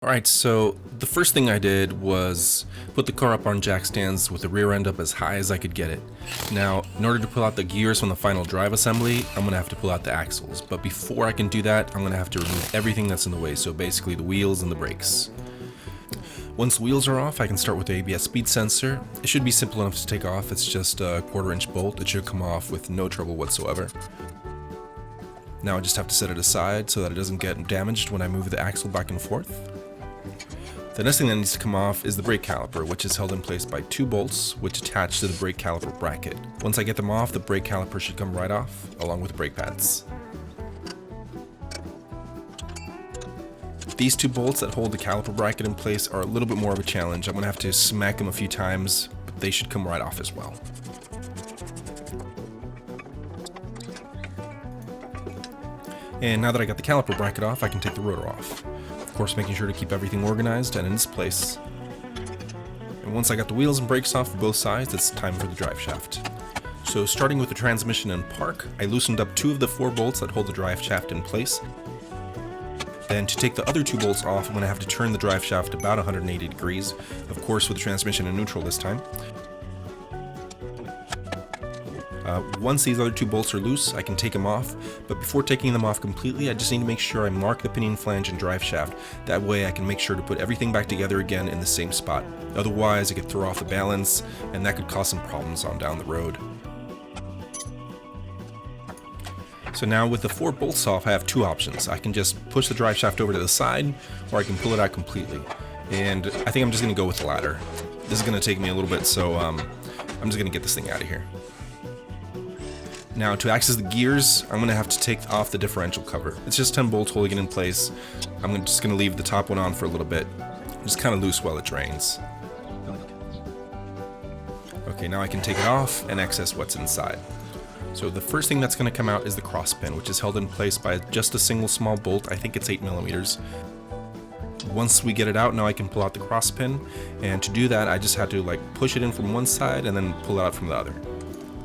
Alright, so the first thing I did was put the car up on jack stands with the rear end up as high as I could get it. Now, in order to pull out the gears from the final drive assembly, I'm going to have to pull out the axles. But before I can do that, I'm going to have to remove everything that's in the way, so basically the wheels and the brakes. Once the wheels are off, I can start with the ABS speed sensor. It should be simple enough to take off. It's just a 1/4-inch bolt. It should come off with no trouble whatsoever. Now I just have to set it aside so that it doesn't get damaged when I move the axle back and forth. The next thing that needs to come off is the brake caliper, which is held in place by 2 bolts which attach to the brake caliper bracket. Once I get them off, the brake caliper should come right off, along with the brake pads. These 2 bolts that hold the caliper bracket in place are a little bit more of a challenge. I'm going to have to smack them a few times, but they should come right off as well. And now that I got the caliper bracket off, I can take the rotor off. Of course, making sure to keep everything organized and in its place. And once I got the wheels and brakes off for both sides, it's time for the drive shaft. So starting with the transmission and park, I loosened up 2 of the 4 bolts that hold the drive shaft in place. Then to take the other 2 bolts off, I'm going to have to turn the drive shaft about 180 degrees, of course with the transmission in neutral this time. Once these other 2 bolts are loose, I can take them off, but before taking them off completely, I just need to make sure I mark the pinion flange and drive shaft. That way I can make sure to put everything back together again in the same spot. Otherwise, it could throw off the balance, and that could cause some problems on down the road. So now with the 4 bolts off, I have 2 options. I can just push the drive shaft over to the side, or I can pull it out completely. And I think I'm just going to go with the latter. This is going to take me a little bit, so I'm just going to get this thing out of here. Now to access the gears, I'm going to have to take off the differential cover. It's just 10 bolts holding it in place. I'm just going to leave the top one on for a little bit. Just kind of loose while it drains. Okay, now I can take it off and access what's inside. So the first thing that's going to come out is the cross pin, which is held in place by just a single small bolt. I think it's 8mm. Once we get it out, now I can pull out the cross pin, and to do that I just had to push it in from one side and then pull it out from the other.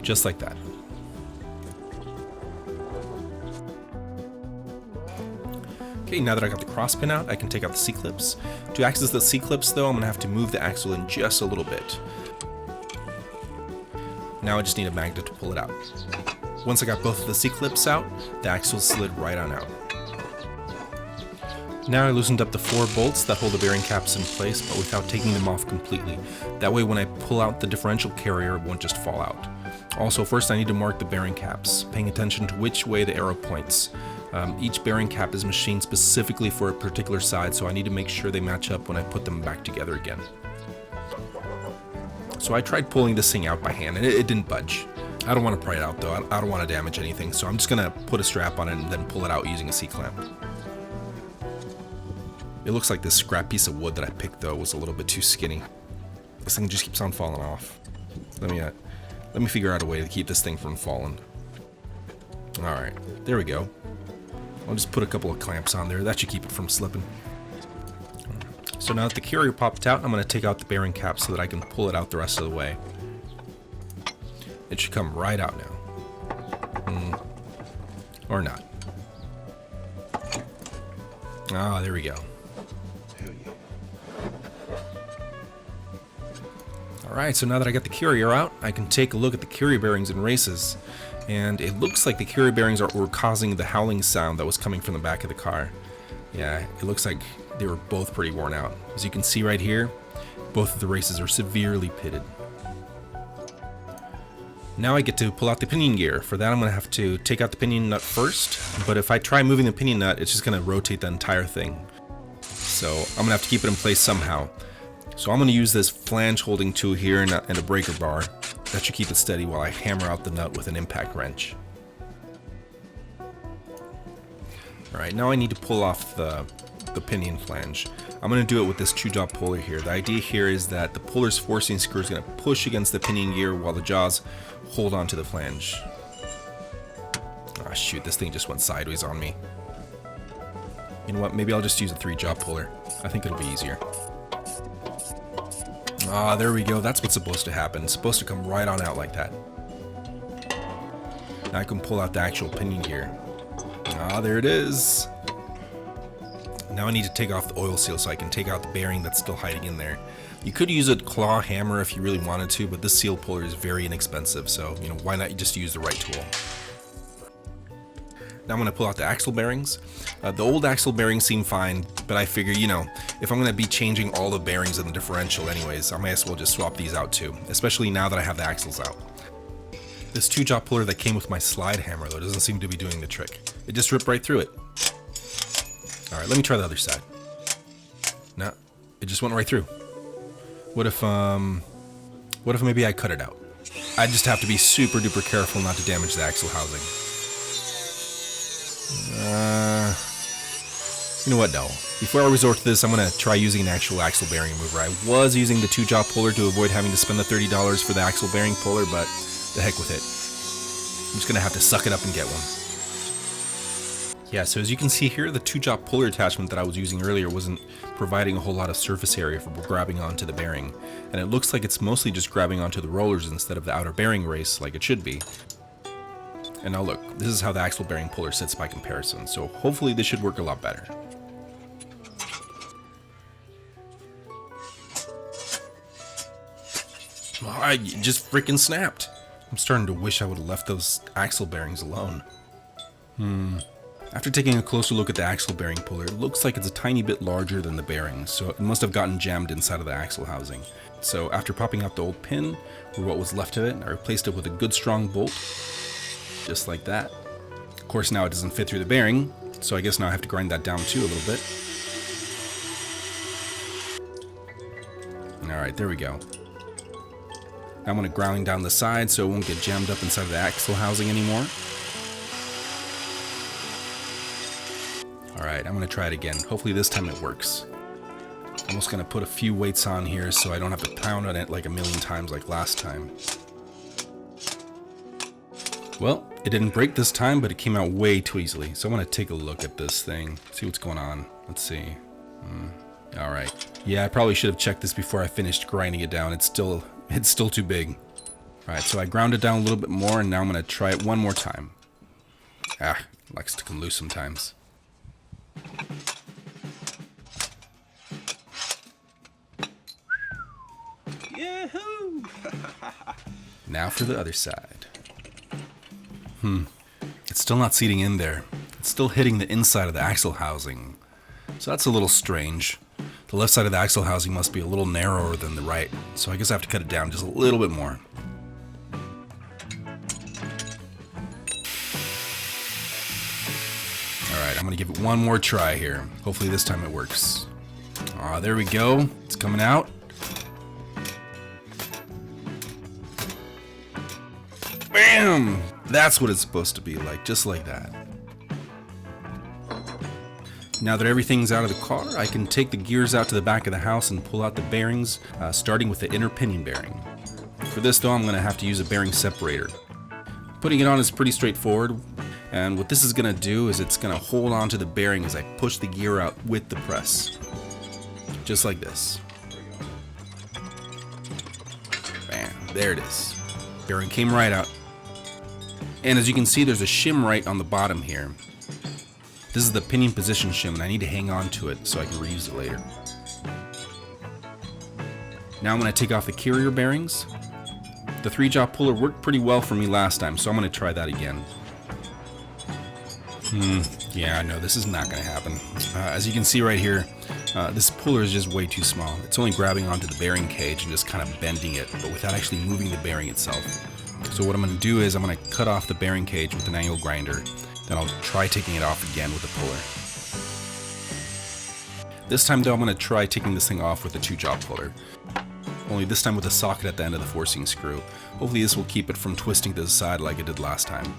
Just like that. Okay, now that I got the cross pin out, I can take out the C-clips. To access the C-clips though, I'm going to have to move the axle in just a little bit. Now I just need a magnet to pull it out. Once I got both of the C-clips out, the axle slid right on out. Now I loosened up the 4 bolts that hold the bearing caps in place, but without taking them off completely. That way when I pull out the differential carrier, it won't just fall out. Also, first I need to mark the bearing caps, paying attention to which way the arrow points. Each bearing cap is machined specifically for a particular side, so I need to make sure they match up when I put them back together again. So I tried pulling this thing out by hand, and it didn't budge. I don't want to pry it out though, I don't want to damage anything, so I'm just going to put a strap on it and then pull it out using a C-clamp. It looks like this scrap piece of wood that I picked though was a little bit too skinny. This thing just keeps on falling off. Let me figure out a way to keep this thing from falling. Alright, there we go. I'll just put a couple of clamps on there. That should keep it from slipping. So now that the carrier popped out, I'm going to take out the bearing cap so that I can pull it out the rest of the way. It should come right out now. Or not. Ah, there we go. Alright, so now that I got the carrier out, I can take a look at the carrier bearings and races. And it looks like the carrier bearings were causing the howling sound that was coming from the back of the car. Yeah, it looks like they were both pretty worn out. As you can see right here, both of the races are severely pitted. Now I get to pull out the pinion gear. For that I'm going to have to take out the pinion nut first, but if I try moving the pinion nut, it's just going to rotate the entire thing. So I'm going to have to keep it in place somehow. So I'm going to use this flange holding tool here and a breaker bar. That should keep it steady while I hammer out the nut with an impact wrench. Alright, now I need to pull off the pinion flange. I'm going to do it with this 2-jaw puller here. The idea here is that the puller's forcing screw is going to push against the pinion gear while the jaws hold onto the flange. Ah, shoot, this thing just went sideways on me. You know what, maybe I'll just use a 3-jaw puller. I think it'll be easier. Ah, there we go. That's what's supposed to happen. It's supposed to come right on out like that. Now I can pull out the actual pinion gear. Ah, there it is. Now I need to take off the oil seal so I can take out the bearing that's still hiding in there. You could use a claw hammer if you really wanted to, but this seal puller is very inexpensive, so why not just use the right tool? Now I'm going to pull out the axle bearings. The old axle bearings seem fine, but I figure, if I'm going to be changing all the bearings in the differential anyways, I might as well just swap these out too, especially now that I have the axles out. This 2-jaw puller that came with my slide hammer, though, doesn't seem to be doing the trick. It just ripped right through it. Alright, let me try the other side. No, it just went right through. What if maybe I cut it out? I just have to be super duper careful not to damage the axle housing. You know what, no. Before I resort to this, I'm going to try using an actual axle bearing remover. I was using the 2-jaw puller to avoid having to spend the $30 for the axle bearing puller, but the heck with it. I'm just going to have to suck it up and get one. Yeah, so as you can see here, the 2-jaw puller attachment that I was using earlier wasn't providing a whole lot of surface area for grabbing onto the bearing. And it looks like it's mostly just grabbing onto the rollers instead of the outer bearing race like it should be. And now look, this is how the axle bearing puller sits by comparison, so hopefully this should work a lot better. Oh, I just freaking snapped. I'm starting to wish I would have left those axle bearings alone. After taking a closer look at the axle bearing puller, it looks like it's a tiny bit larger than the bearings, so it must have gotten jammed inside of the axle housing. So after popping out the old pin, or what was left of it, I replaced it with a good strong bolt, just like that. Of course now it doesn't fit through the bearing, so I guess now I have to grind that down too a little bit. Alright, there we go. Now I'm going to ground down the side so it won't get jammed up inside of the axle housing anymore. Alright, I'm going to try it again. Hopefully this time it works. I'm just going to put a few weights on here so I don't have to pound on it like a million times like last time. Well, it didn't break this time, but it came out way too easily. So I'm going to take a look at this thing, see what's going on. Let's see. Alright. Yeah, I probably should have checked this before I finished grinding it down. It's still too big. Alright, so I ground it down a little bit more, and now I'm going to try it one more time. It likes to come loose sometimes. Yahoo! Now for the other side. It's still not seating in there. It's still hitting the inside of the axle housing. So that's a little strange. The left side of the axle housing must be a little narrower than the right, so I guess I have to cut it down just a little bit more. Alright, I'm going to give it one more try here. Hopefully this time it works. There we go. It's coming out. Bam! That's what it's supposed to be like, just like that. Now that everything's out of the car, I can take the gears out to the back of the house and pull out the bearings, starting with the inner pinion bearing. For this though, I'm going to have to use a bearing separator. Putting it on is pretty straightforward, and what this is going to do is it's going to hold on to the bearing as I push the gear out with the press. Just like this. Bam, there it is. Bearing came right out. And as you can see, there's a shim right on the bottom here. This is the pinion position shim, and I need to hang on to it so I can reuse it later. Now I'm going to take off the carrier bearings. The 3-jaw puller worked pretty well for me last time, so I'm going to try that again. Yeah, no, this is not going to happen. As you can see right here, this puller is just way too small. It's only grabbing onto the bearing cage and just kind of bending it, but without actually moving the bearing itself. So what I'm going to do is I'm going to cut off the bearing cage with an angle grinder. Then I'll try taking it off again with the puller. This time though, I'm going to try taking this thing off with the 2-jaw puller. Only this time with a socket at the end of the forcing screw. Hopefully this will keep it from twisting to the side like it did last time.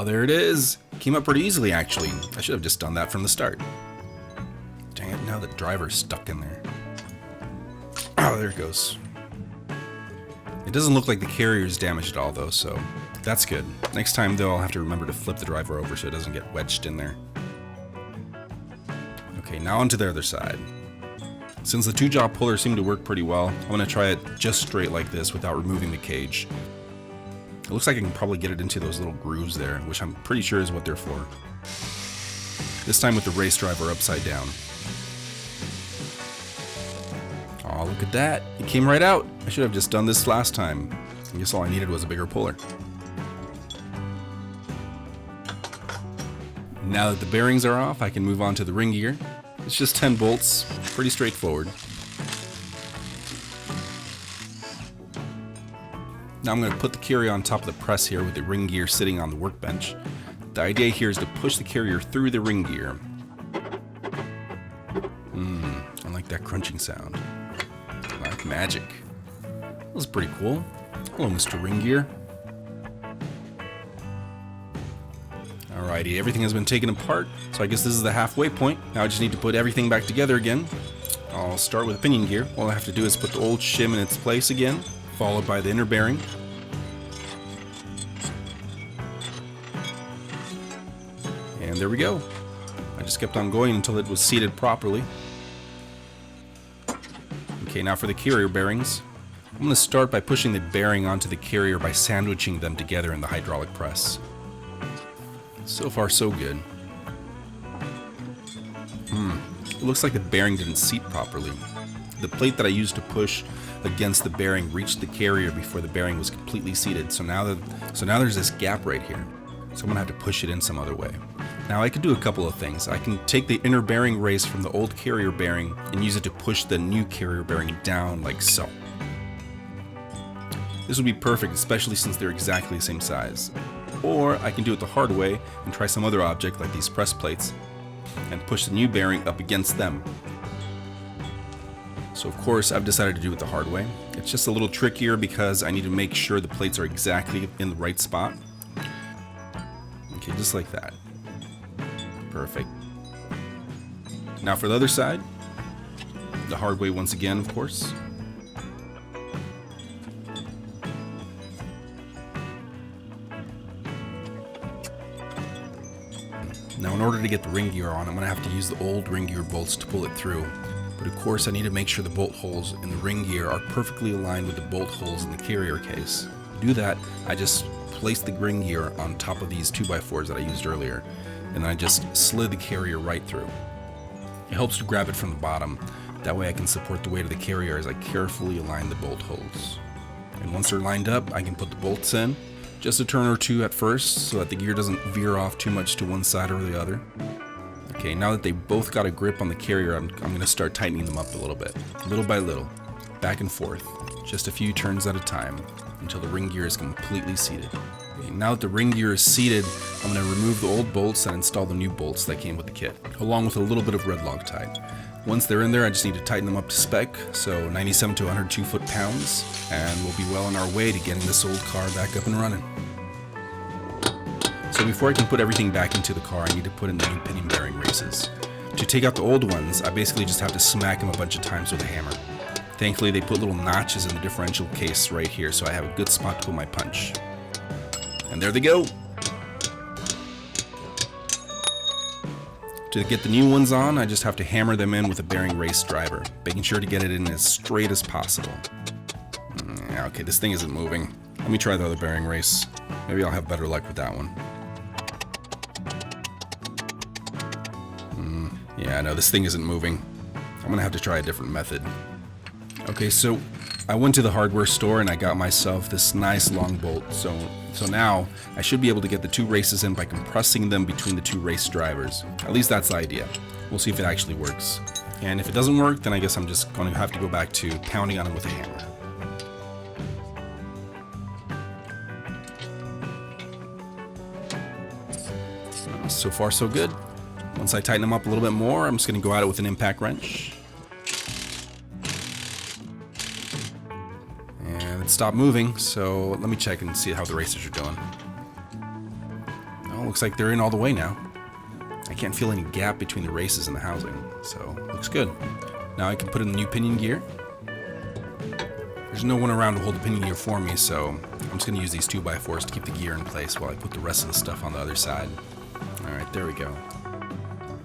There it is. Came up pretty easily actually. I should have just done that from the start. Dang it, now the driver's stuck in there. There it goes. It doesn't look like the carrier is damaged at all though, so that's good. Next time though, I'll have to remember to flip the driver over so it doesn't get wedged in there. Okay, now onto the other side. Since the 2-jaw puller seemed to work pretty well, I'm going to try it just straight like this without removing the cage. It looks like I can probably get it into those little grooves there, which I'm pretty sure is what they're for. This time with the race driver upside down. Oh, look at that. It came right out. I should have just done this last time. I guess all I needed was a bigger puller. Now that the bearings are off, I can move on to the ring gear. It's just 10 bolts, pretty straightforward. Now I'm going to put the carrier on top of the press here with the ring gear sitting on the workbench. The idea here is to push the carrier through the ring gear. I like that crunching sound. Like magic. That was pretty cool. Hello, Mr. Ring Gear. Alrighty, everything has been taken apart, so I guess this is the halfway point. Now I just need to put everything back together again. I'll start with the pinion gear. All I have to do is put the old shim in its place again, followed by the inner bearing. And there we go. I just kept on going until it was seated properly. Okay, now for the carrier bearings. I'm going to start by pushing the bearing onto the carrier by sandwiching them together in the hydraulic press. So far, so good. It looks like the bearing didn't seat properly. The plate that I used to push against the bearing reached the carrier before the bearing was completely seated. So now there's this gap right here. So I'm going to have to push it in some other way. Now I can do a couple of things. I can take the inner bearing race from the old carrier bearing and use it to push the new carrier bearing down like so. This would be perfect, especially since they're exactly the same size. Or I can do it the hard way and try some other object like these press plates and push the new bearing up against them. So of course I've decided to do it the hard way. It's just a little trickier because I need to make sure the plates are exactly in the right spot. Okay, just like that. Perfect. Now for the other side, the hard way once again, of course. Now in order to get the ring gear on, I'm going to have to use the old ring gear bolts to pull it through. But of course I need to make sure the bolt holes in the ring gear are perfectly aligned with the bolt holes in the carrier case. To do that, I just place the ring gear on top of these 2x4s that I used earlier, and then I just slid the carrier right through. It helps to grab it from the bottom. That way I can support the weight of the carrier as I carefully align the bolt holes. And once they're lined up, I can put the bolts in. Just a turn or two at first so that the gear doesn't veer off too much to one side or the other. Okay, now that they both got a grip on the carrier, I'm going to start tightening them up a little bit. Little by little. Back and forth. Just a few turns at a time until the ring gear is completely seated. Okay, now that the ring gear is seated, I'm going to remove the old bolts and install the new bolts that came with the kit, along with a little bit of red Loctite. Once they're in there, I just need to tighten them up to spec, so 97 to 102 foot-pounds, and we'll be well on our way to getting this old car back up and running. So before I can put everything back into the car, I need to put in the new pinion bearing races. To take out the old ones, I basically just have to smack them a bunch of times with a hammer. Thankfully, they put little notches in the differential case right here, so I have a good spot to put my punch. And there they go! To get the new ones on, I just have to hammer them in with a bearing race driver, making sure to get it in as straight as possible. Okay, this thing isn't moving. Let me try the other bearing race. Maybe I'll have better luck with that one. Yeah, no, this thing isn't moving. I'm gonna have to try a different method. Okay, so I went to the hardware store and I got myself this nice long bolt. So now I should be able to get the two races in by compressing them between the two race drivers. At least that's the idea. We'll see if it actually works. And if it doesn't work, then I guess I'm just going to have to go back to pounding on it with a hammer. So far, so good. Once I tighten them up a little bit more, I'm just going to go at it with an impact wrench. And it stopped moving, so let me check and see how the racers are doing. Oh, looks like they're in all the way now. I can't feel any gap between the races and the housing, so looks good. Now I can put in the new pinion gear. There's no one around to hold the pinion gear for me, so I'm just going to use these 2x4s to keep the gear in place while I put the rest of the stuff on the other side. Alright, there we go.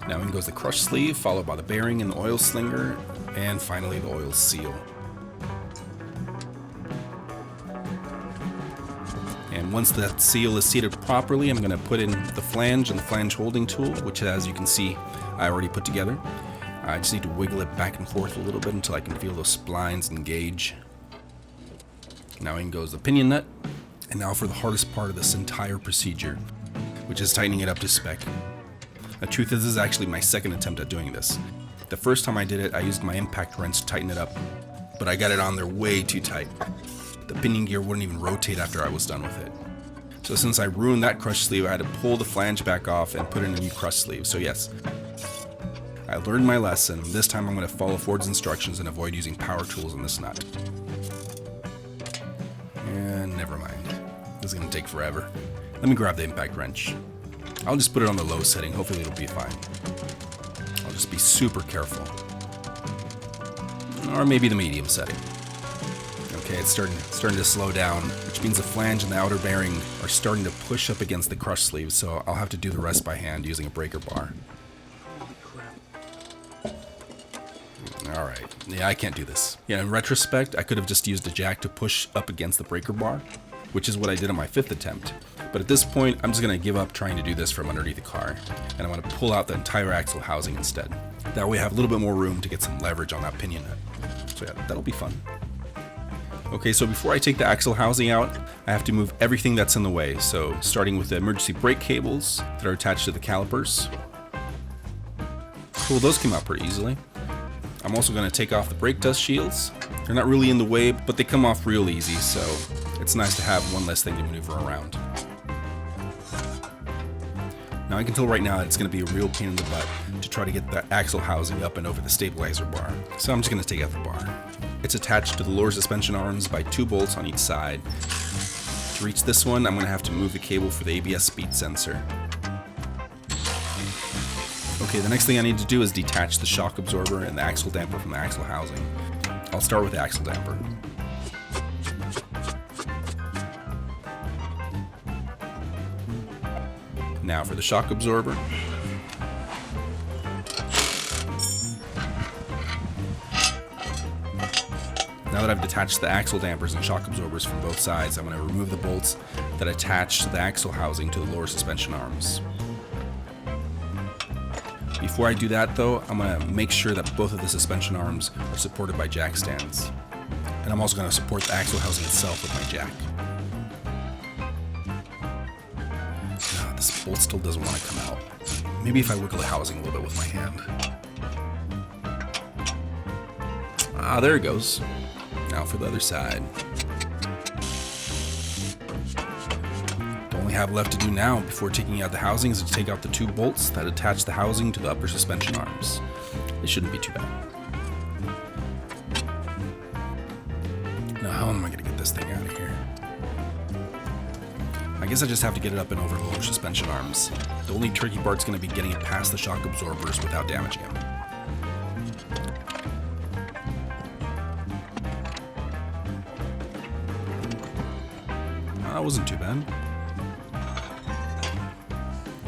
Now in goes the crush sleeve, followed by the bearing and the oil slinger, and finally the oil seal. And once that seal is seated properly, I'm going to put in the flange and the flange holding tool, which, as you can see, I already put together. I just need to wiggle it back and forth a little bit until I can feel those splines engage. Now in goes the pinion nut. And now for the hardest part of this entire procedure, which is tightening it up to spec. The truth is, this is actually my second attempt at doing this. The first time I did it, I used my impact wrench to tighten it up, but I got it on there way too tight. The pinion gear wouldn't even rotate after I was done with it. So since I ruined that crush sleeve, I had to pull the flange back off and put in a new crush sleeve. So yes, I learned my lesson. This time I'm going to follow Ford's instructions and avoid using power tools on this nut. And never mind. This is going to take forever. Let me grab the impact wrench. I'll just put it on the low setting. Hopefully it'll be fine. I'll just be super careful. Or maybe the medium setting. Okay, it's starting to slow down, which means the flange and the outer bearing are starting to push up against the crush sleeve, so I'll have to do the rest by hand using a breaker bar. Alright, yeah, I can't do this. Yeah, in retrospect, I could have just used a jack to push up against the breaker bar, which is what I did on my 5th attempt. But at this point, I'm just going to give up trying to do this from underneath the car, and I'm going to pull out the entire axle housing instead. That way I have a little bit more room to get some leverage on that pinion nut. So yeah, that'll be fun. Okay, so before I take the axle housing out, I have to move everything that's in the way. So starting with the emergency brake cables that are attached to the calipers. Cool, those came out pretty easily. I'm also going to take off the brake dust shields. They're not really in the way, but they come off real easy, so it's nice to have one less thing to maneuver around. Now I can tell right now that it's going to be a real pain in the butt to try to get the axle housing up and over the stabilizer bar, so I'm just going to take out the bar. It's attached to the lower suspension arms by 2 bolts on each side. To reach this one, I'm going to have to move the cable for the ABS speed sensor. Okay, the next thing I need to do is detach the shock absorber and the axle damper from the axle housing. I'll start with the axle damper. Now for the shock absorber. Now that I've detached the axle dampers and shock absorbers from both sides, I'm going to remove the bolts that attach the axle housing to the lower suspension arms. Before I do that though, I'm going to make sure that both of the suspension arms are supported by jack stands. And I'm also going to support the axle housing itself with my jack. No, this bolt still doesn't want to come out. Maybe if I wiggle the housing a little bit with my hand. Ah, there it goes. Now for the other side. The only have left to do now before taking out the housing is to take out the 2 bolts that attach the housing to the upper suspension arms. It shouldn't be too bad. Now how am I going to get this thing out of here? I guess I just have to get it up and over the lower suspension arms. The only tricky part's going to be getting it past the shock absorbers without damaging them. That wasn't too bad.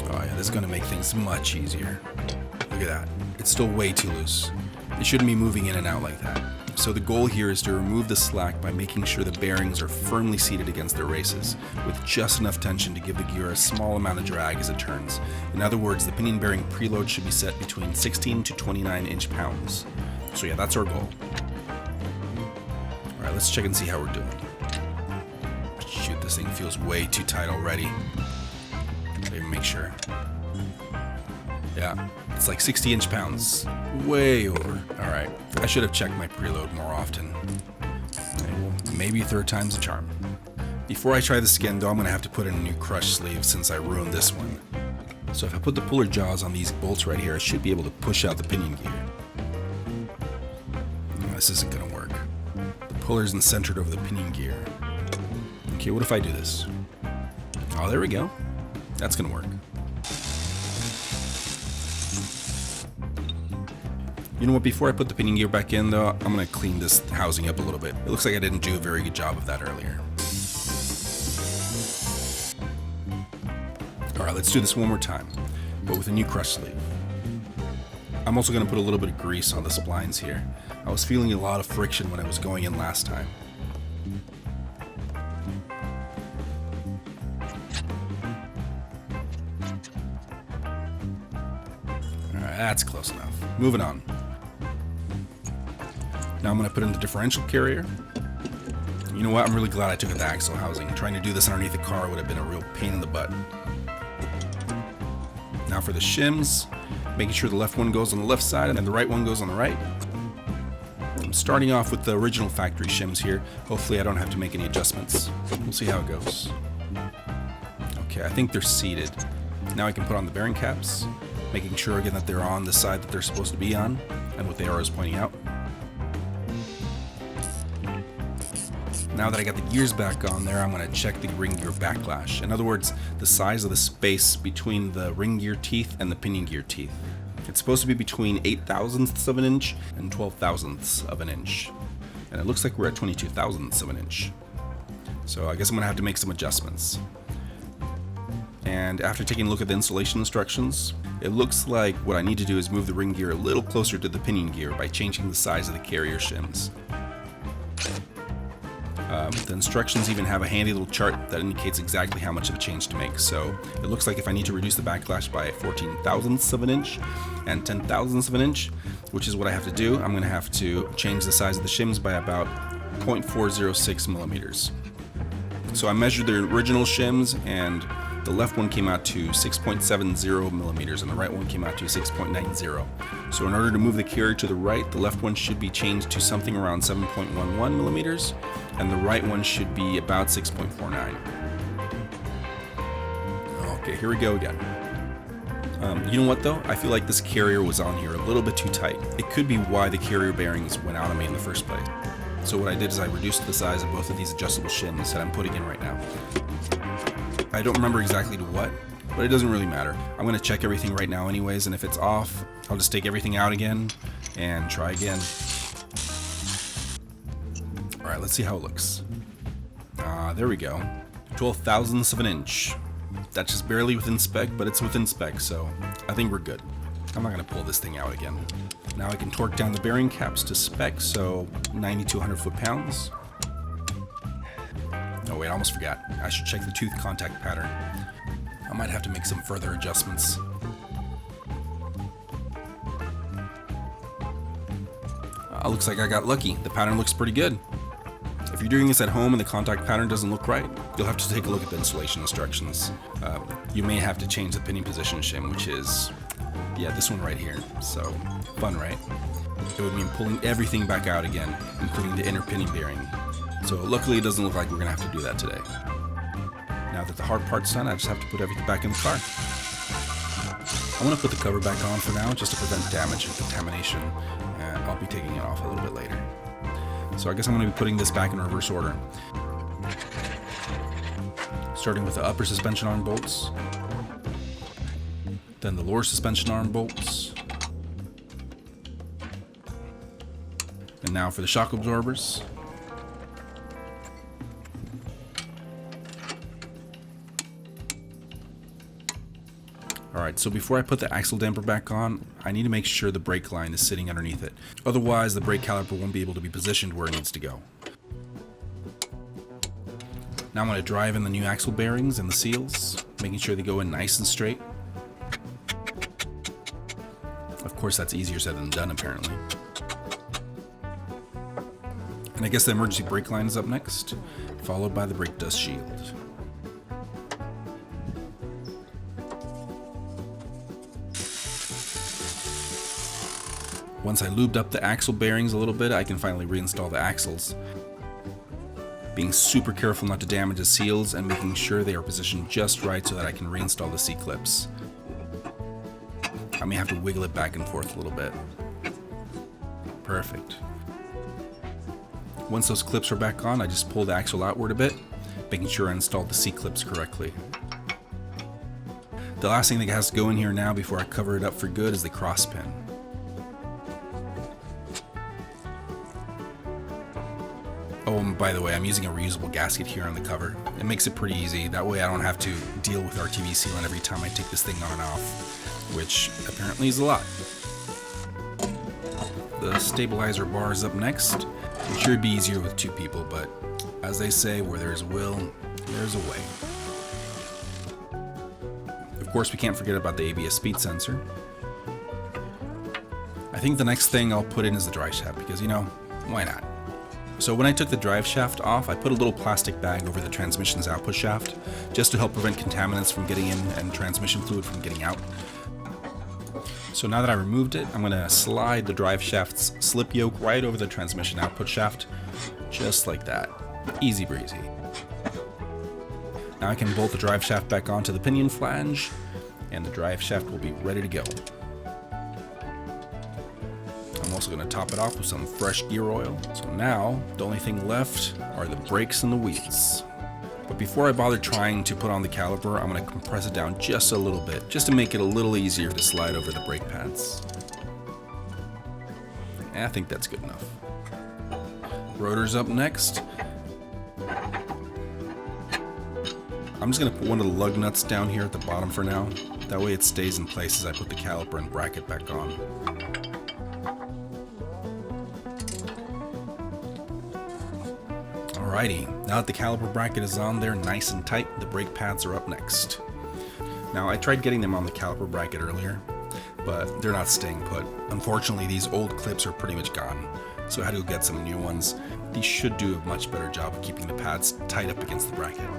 Oh yeah, this is going to make things much easier. Look at that. It's still way too loose. It shouldn't be moving in and out like that. So the goal here is to remove the slack by making sure the bearings are firmly seated against their races, with just enough tension to give the gear a small amount of drag as it turns. In other words, the pinion bearing preload should be set between 16 to 29 inch-pounds. So yeah, that's our goal. Alright, let's check and see how we're doing. Shoot, this thing feels way too tight already. Let me make sure. Yeah, it's like 60 inch-pounds. Way over. Alright, I should have checked my preload more often. Maybe 3rd time's a charm. Before I try the skin though, I'm going to have to put in a new crush sleeve since I ruined this one. So if I put the puller jaws on these bolts right here, I should be able to push out the pinion gear. No, this isn't going to work. The puller isn't centered over the pinion gear. Okay, what if I do this? Oh, there we go. That's going to work. You know what, before I put the pinion gear back in though, I'm going to clean this housing up a little bit. It looks like I didn't do a very good job of that earlier. Alright, let's do this one more time, but with a new crush sleeve. I'm also going to put a little bit of grease on the splines here. I was feeling a lot of friction when I was going in last time. That's close enough. Moving on. Now I'm going to put in the differential carrier. You know what? I'm really glad I took out the axle housing. Trying to do this underneath the car would have been a real pain in the butt. Now for the shims, making sure the left one goes on the left side and the right one goes on the right. I'm starting off with the original factory shims here. Hopefully I don't have to make any adjustments. We'll see how it goes. Okay, I think they're seated. Now I can put on the bearing caps, making sure again that they're on the side that they're supposed to be on and what the arrow is pointing out. Now that I got the gears back on there, I'm going to check the ring gear backlash. In other words, the size of the space between the ring gear teeth and the pinion gear teeth. It's supposed to be between 8 thousandths of an inch and 12 thousandths of an inch. And it looks like we're at 22 thousandths of an inch. So I guess I'm going to have to make some adjustments. And after taking a look at the installation instructions, it looks like what I need to do is move the ring gear a little closer to the pinion gear by changing the size of the carrier shims. The instructions even have a handy little chart that indicates exactly how much of a change to make. So it looks like if I need to reduce the backlash by 14 thousandths of an inch and 10 thousandths of an inch, which is what I have to do, I'm going to have to change the size of the shims by about 0.406 millimeters. So I measured the original shims, and the left one came out to 6.70 millimeters and the right one came out to 6.90. So in order to move the carrier to the right, the left one should be changed to something around 7.11 millimeters and the right one should be about 6.49. Okay, here we go again. You know what though? I feel like this carrier was on here a little bit too tight. It could be why the carrier bearings went out on me in the first place. So what I did is I reduced the size of both of these adjustable shims that I'm putting in right now. I don't remember exactly to what, but it doesn't really matter. I'm going to check everything right now anyways, and if it's off, I'll just take everything out again and try again. Alright, let's see how it looks. There we go. 12 thousandths of an inch. That's just barely within spec, but it's within spec, so I think we're good. I'm not going to pull this thing out again. Now I can torque down the bearing caps to spec, so 90 to 100 foot-pounds. Oh wait, I almost forgot. I should check the tooth contact pattern. I might have to make some further adjustments. Looks like I got lucky. The pattern looks pretty good. If you're doing this at home and the contact pattern doesn't look right, you'll have to take a look at the installation instructions. You may have to change the pinning position shim, which is, yeah, this one right here. So, fun, right? It would mean pulling everything back out again, including the inner pinning bearing. So luckily it doesn't look like we're going to have to do that today. Now that the hard part's done, I just have to put everything back in the car. I want to put the cover back on for now, just to prevent damage and contamination, and I'll be taking it off a little bit later. So I guess I'm going to be putting this back in reverse order. Starting with the upper suspension arm bolts, then the lower suspension arm bolts, and now for the shock absorbers. Alright, so before I put the axle damper back on, I need to make sure the brake line is sitting underneath it. Otherwise, the brake caliper won't be able to be positioned where it needs to go. Now I'm going to drive in the new axle bearings and the seals, making sure they go in nice and straight. Of course, that's easier said than done, apparently. And I guess the emergency brake line is up next, followed by the brake dust shield. Once I lubed up the axle bearings a little bit, I can finally reinstall the axles. Being super careful not to damage the seals and making sure they are positioned just right so that I can reinstall the C-clips. I may have to wiggle it back and forth a little bit. Perfect. Once those clips are back on, I just pull the axle outward a bit, making sure I installed the C-clips correctly. The last thing that has to go in here now before I cover it up for good is the cross pin. Oh, and by the way, I'm using a reusable gasket here on the cover. It makes it pretty easy. That way I don't have to deal with RTV sealant every time I take this thing on and off, which apparently is a lot. The stabilizer bar is up next. It should be easier with two people, but as they say, where there's a will, there's a way. Of course, we can't forget about the ABS speed sensor. I think the next thing I'll put in is the drive shaft because, you know, why not? So when I took the drive shaft off, I put a little plastic bag over the transmission's output shaft just to help prevent contaminants from getting in and transmission fluid from getting out. So now that I removed it, I'm going to slide the drive shaft's slip yoke right over the transmission output shaft, just like that. Easy breezy. Now I can bolt the drive shaft back onto the pinion flange, and the drive shaft will be ready to go. I'm also going to top it off with some fresh gear oil. So now, the only thing left are the brakes and the wheels. But before I bother trying to put on the caliper, I'm going to compress it down just a little bit, just to make it a little easier to slide over the brake pads. I think that's good enough. Rotor's up next. I'm just going to put one of the lug nuts down here at the bottom for now. That way it stays in place as I put the caliper and bracket back on. Alrighty, now that the caliper bracket is on there nice and tight, the brake pads are up next. Now I tried getting them on the caliper bracket earlier, but they're not staying put. Unfortunately, these old clips are pretty much gone, so I had to go get some new ones. These should do a much better job of keeping the pads tight up against the bracket.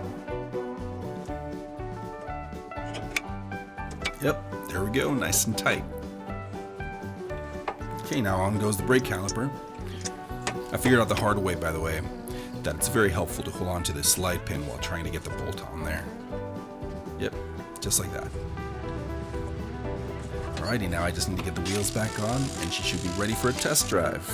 Yep, there we go, nice and tight. Okay, now on goes the brake caliper. I figured out the hard way, by the way, that it's very helpful to hold on to this slide pin while trying to get the bolt on there. Yep, just like that. Alrighty, now I just need to get the wheels back on and she should be ready for a test drive.